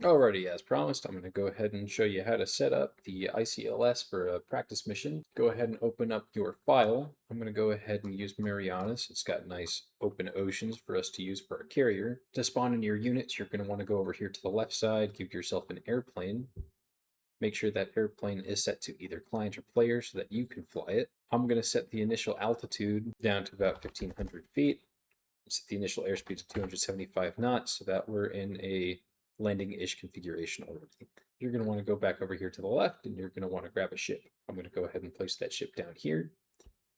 Alrighty, as promised, I'm going to go ahead and show you how to set up the ICLS for a practice mission. Go ahead and open up your file. I'm going to go ahead and use Marianas. It's got nice open oceans for us to use for our carrier. To spawn in your units, you're going to want to go over here to the left side, give yourself an airplane. Make sure that airplane is set to either client or player so that you can fly it. I'm going to set the initial altitude down to about 1,500 feet. Set the initial airspeed to 275 knots so that we're in a landing-ish configuration already. You're going to want to go back over here to the left and you're going to want to grab a ship. I'm going to go ahead and place that ship down here.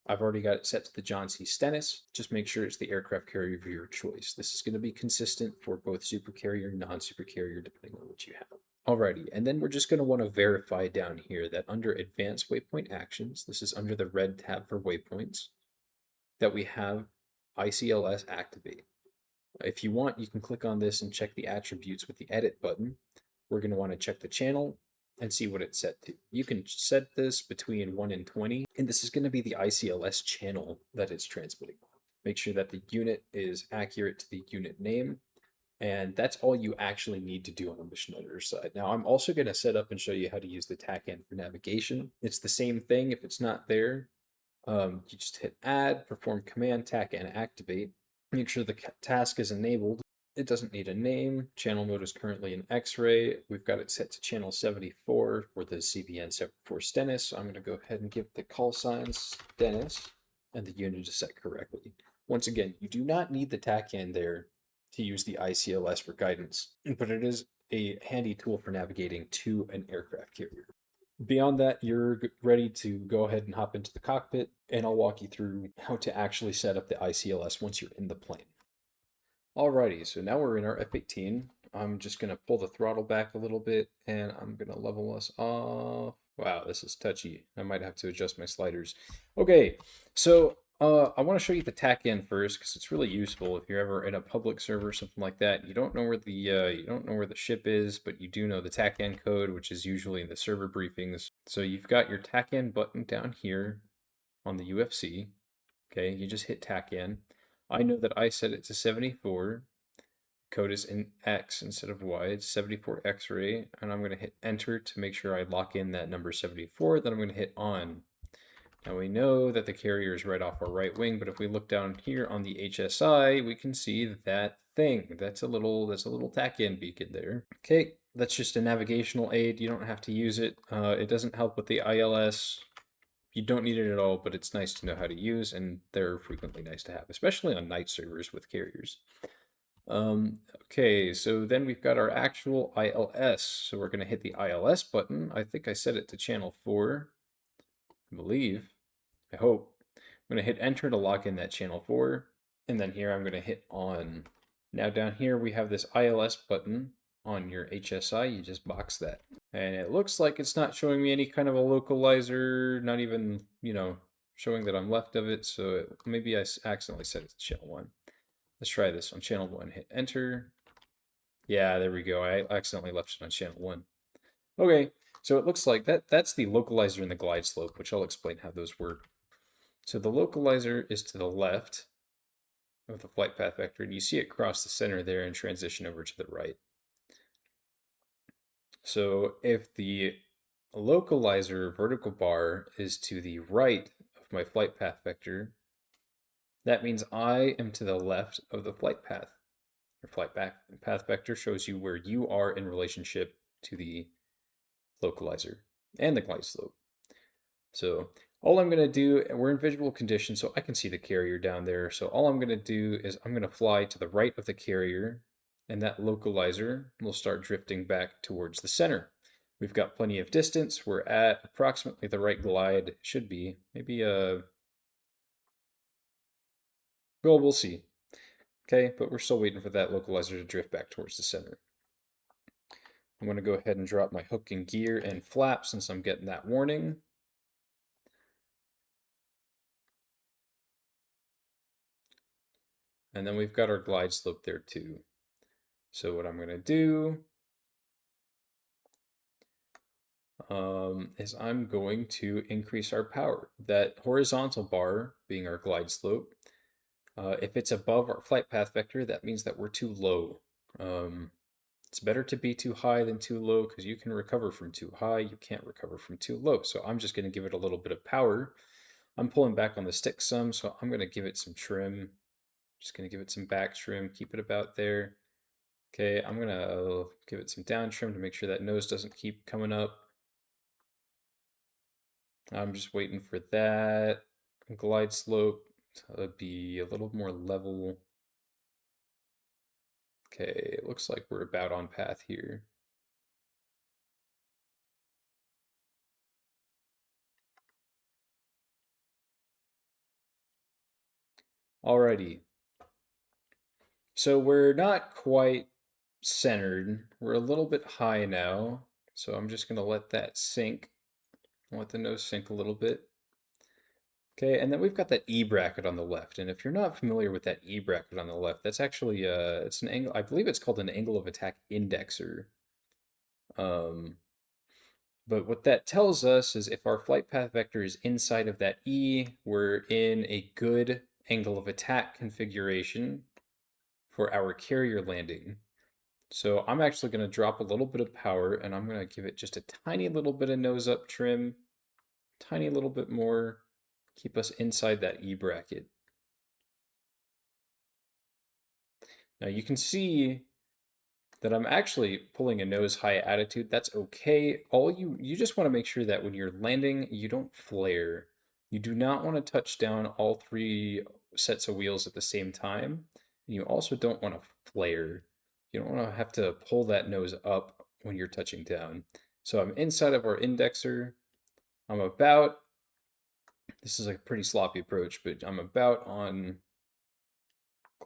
I've already got it set to the John C. Stennis. Just make sure it's the aircraft carrier of your choice. This is going to be consistent for both supercarrier and non-supercarrier depending on what you have. Alrighty, and then we're just going to want to verify down here that under Advanced Waypoint Actions, this is under the red tab for waypoints, that we have ICLS activate. If you want, you can click on this and check the attributes with the edit button. We're going to want to check the channel and see what it's set to. You can set this between 1 and 20, and this is going to be the ICLS channel that it's transmitting on. Make sure that the unit is accurate to the unit name, and that's all you actually need to do on the mission editor side. Now, I'm also going to set up and show you how to use the TACAN for navigation. It's the same thing. If it's not there, you just hit add, perform command, TACAN activate. Make sure the task is enabled. It doesn't need a name. Channel mode is currently in X-ray. We've got it set to channel 74 for the CBN 74 Stennis. So I'm going to go ahead and give the call sign Stennis, and the unit is set correctly. Once again, you do not need the TACAN there to use the ICLS for guidance, but it is a handy tool for navigating to an aircraft carrier. Beyond that, you're ready to go ahead and hop into the cockpit, and I'll walk you through how to actually set up the ICLS once you're in the plane. Alrighty, so now we're in our F-18. I'm just going to pull the throttle back a little bit, and I'm going to level us off. Wow, this is touchy. I might have to adjust my sliders. Okay, so I want to show you the TACAN first because it's really useful if you're ever in a public server or something like that. You don't know where the ship is, but you do know the TACAN code, which is usually in the server briefings. So you've got your TACAN button down here on the UFC. Okay, you just hit TACAN. I know that I set it to 74. Code is in X instead of Y. It's 74 X-ray, and I'm going to hit enter to make sure I lock in that number 74. Then I'm going to hit on. Now we know that the carrier is right off our right wing, but if we look down here on the HSI, we can see that thing. That's a little TACAN beacon there. Okay, that's just a navigational aid. You don't have to use it. It doesn't help with the ILS. You don't need it at all, but it's nice to know how to use, and they're frequently nice to have, especially on night servers with carriers. Okay, so then we've got our actual ILS. So we're going to hit the ILS button. I think I set it to channel 4, I believe. I hope. I'm going to hit enter to lock in that channel 4, and then here I'm going to hit on. Now down here we have this ILS button on your HSI. You just box that. And it looks like it's not showing me any kind of a localizer, not even, showing that I'm left of it. So maybe I accidentally set it to channel 1. Let's try this on channel 1. Hit enter. Yeah, there we go. I accidentally left it on channel 1. Okay, so it looks like that's the localizer and the glide slope, which I'll explain how those work. So the localizer is to the left of the flight path vector, and you see it cross the center there and transition over to the right. So if the localizer vertical bar is to the right of my flight path vector, that means I am to the left of the flight path. Your flight path vector shows you where you are in relationship to the localizer and the glide slope. So all I'm going to do, we're in visual condition, so I can see the carrier down there. So all I'm going to do is I'm going to fly to the right of the carrier, and that localizer will start drifting back towards the center. We've got plenty of distance. We're at approximately the right glide. Should be maybe well, we'll see. Okay, but we're still waiting for that localizer to drift back towards the center. I'm going to go ahead and drop my hook and gear and flap since I'm getting that warning. And then we've got our glide slope there too. So what I'm going to do is I'm going to increase our power. That horizontal bar being our glide slope, if it's above our flight path vector, that means that we're too low. It's better to be too high than too low because you can recover from too high, you can't recover from too low. So I'm just going to give it a little bit of power. I'm pulling back on the stick some, so I'm going to give it some trim. Just going to give it some back trim, keep it about there. Okay, I'm going to give it some down trim to make sure that nose doesn't keep coming up. I'm just waiting for that glide slope to be a little more level. Okay, it looks like we're about on path here. Alrighty. So we're not quite centered. We're a little bit high now. So I'm just going to let that sink. Let the nose sink a little bit. Okay, and then we've got that E bracket on the left. And if you're not familiar with that E bracket on the left, that's actually it's an angle. I believe it's called an angle of attack indexer. But what that tells us is if our flight path vector is inside of that E, we're in a good angle of attack configuration for our carrier landing. So I'm actually going to drop a little bit of power and I'm going to give it just a tiny little bit of nose up trim, tiny little bit more, keep us inside that E bracket. Now you can see that I'm actually pulling a nose high attitude. That's okay. You just want to make sure that when you're landing, you don't flare. You do not want to touch down all three sets of wheels at the same time. And you also don't want to flare. You don't want to have to pull that nose up when you're touching down. So I'm inside of our indexer. I'm about, this is a pretty sloppy approach, but I'm about on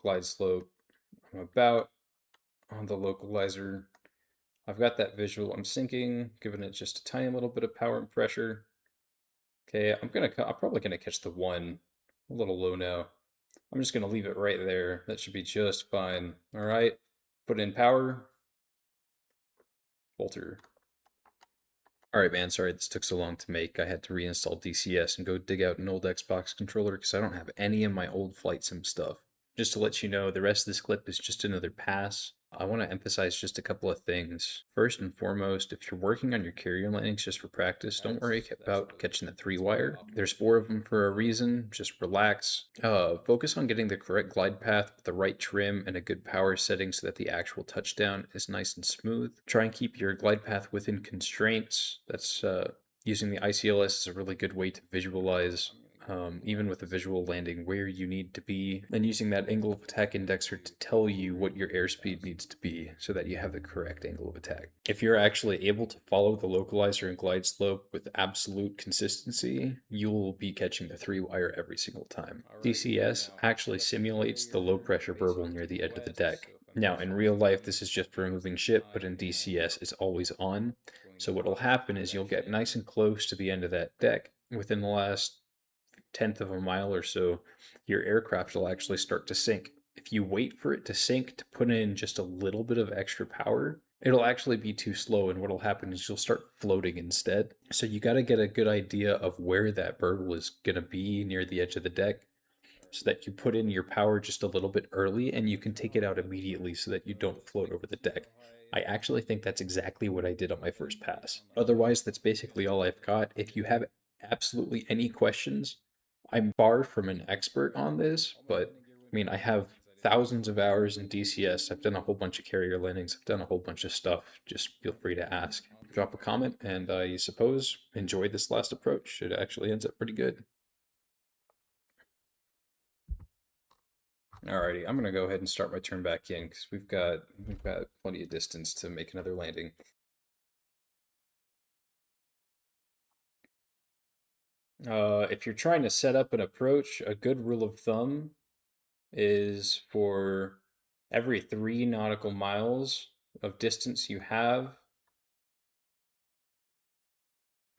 glide slope. I'm about on the localizer. I've got that visual. I'm sinking, giving it just a tiny little bit of power and pressure. Okay, I'm probably gonna catch the one a little low now. I'm just gonna leave it right there. That should be just fine. All right, put in power, Bolter. All right, man, sorry this took so long to make. I had to reinstall DCS and go dig out an old Xbox controller because I don't have any of my old flight sim stuff. Just to let you know, the rest of this clip is just another pass. I want to emphasize just a couple of things. First and foremost, if you're working on your carrier landings just for practice, don't worry about catching the 3-wire. There's 4 of them for a reason. Just relax. Focus on getting the correct glide path with the right trim and a good power setting so that the actual touchdown is nice and smooth. Try and keep your glide path within constraints. That's using the ICLS is a really good way to visualize even with a visual landing, where you need to be, and using that angle of attack indexer to tell you what your airspeed needs to be so that you have the correct angle of attack. If you're actually able to follow the localizer and glide slope with absolute consistency, you'll be catching the 3-wire every single time. DCS actually simulates the low pressure burble near the edge of the deck. Now, in real life, this is just for a moving ship, but in DCS, it's always on. So what'll happen is you'll get nice and close to the end of that deck. Within the last tenth of a mile or so, your aircraft will actually start to sink. If you wait for it to sink to put in just a little bit of extra power, it'll actually be too slow, and what'll happen is you'll start floating instead. So you got to get a good idea of where that burble is going to be near the edge of the deck so that you put in your power just a little bit early and you can take it out immediately so that you don't float over the deck. I actually think that's exactly what I did on my first pass. Otherwise, that's basically all I've got. If you have absolutely any questions, I'm far from an expert on this, but I mean, I have thousands of hours in DCS. I've done a whole bunch of carrier landings. I've done a whole bunch of stuff. Just feel free to ask. Drop a comment, and I suppose enjoy this last approach. It actually ends up pretty good. Alrighty, I'm gonna go ahead and start my turn back in because we've got plenty of distance to make another landing. If you're trying to set up an approach, a good rule of thumb is for every 3 nautical miles of distance you have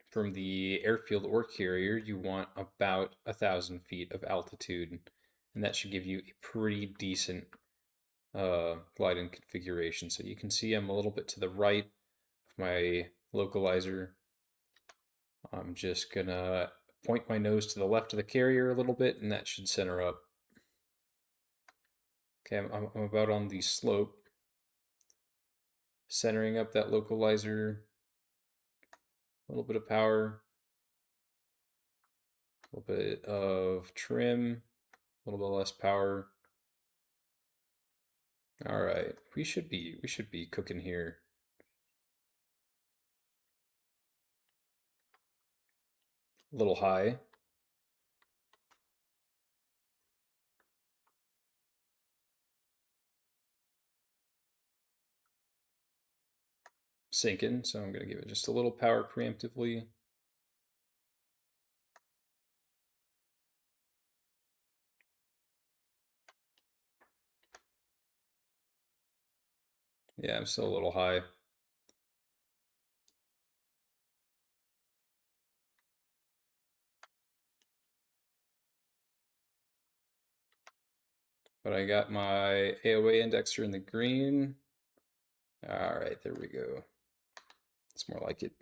from the airfield or carrier, you want about 1,000 feet of altitude, and that should give you a pretty decent gliding configuration. So you can see I'm a little bit to the right of my localizer. I'm just gonna point my nose to the left of the carrier a little bit, and that should center up. Okay, I'm about on the slope. centering up that localizer. A little bit of power. A little bit of trim. A little bit less power. All right, we should be cooking here. A little high. Sinking, so I'm going to give it just a little power preemptively. Yeah, I'm still a little high. But I got my AOA indexer in the green. All right, there we go. It's more like it.